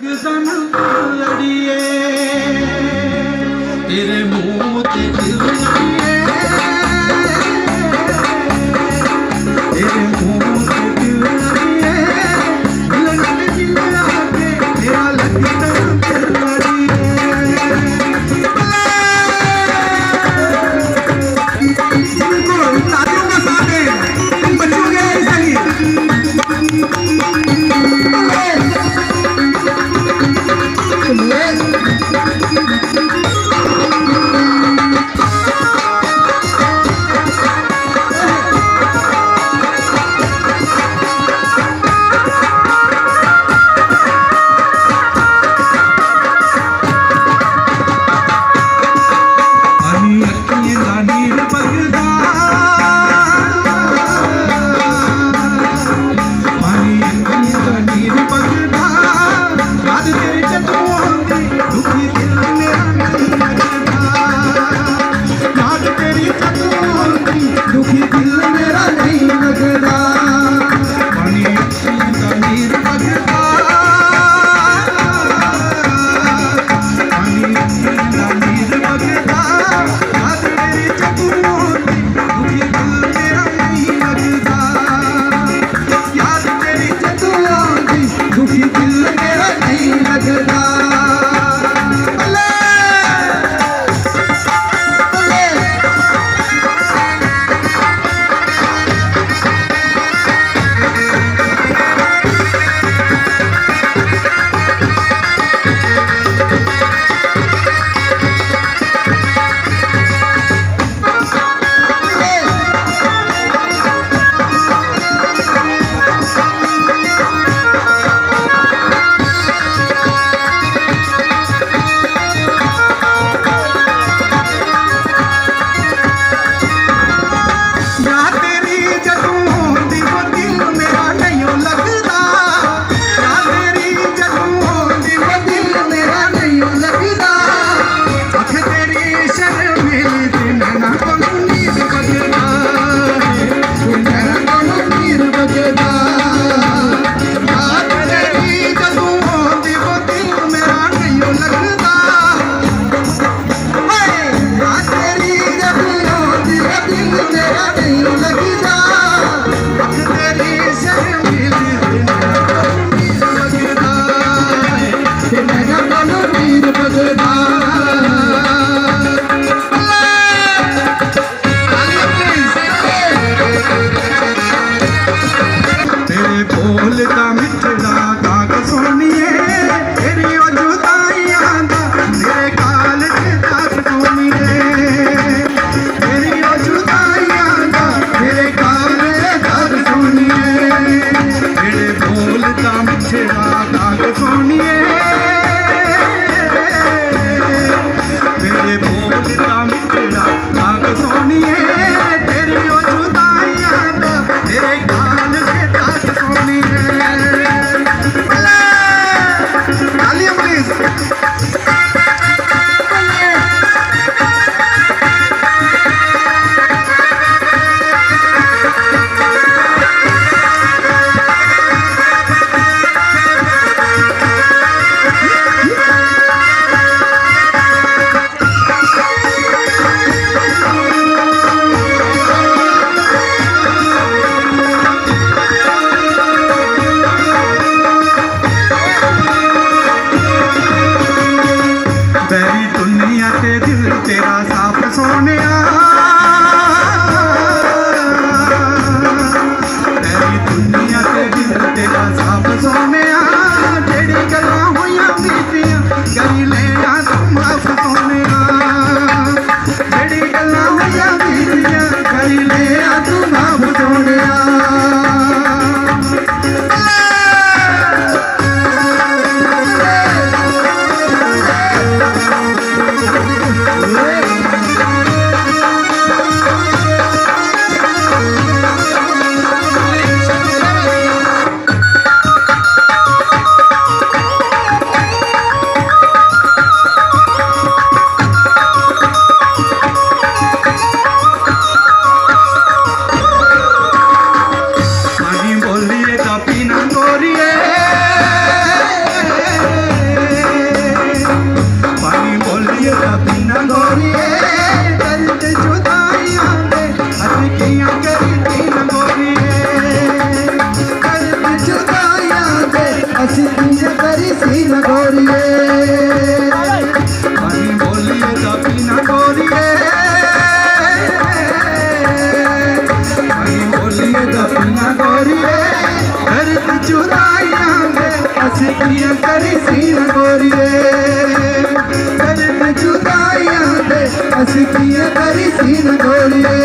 अड़िए तेरे मुंह ते दिल अड़िए तेरे मुंह ते दिल अड़िए दिल लग दिल आके तेरा लगी ना दिल अड़िए तुमको शादियों का साथ है तुम बच्चों के ऐसा ही करी सी न गोरिए पानी बोलिए दा पीना गोरिए पानी बोलिए दा पीना गोरिए दर्द चुराइया में असलियां करी सी न गोरिए दर्द चुराइया में असलियां करी सी न गोरिए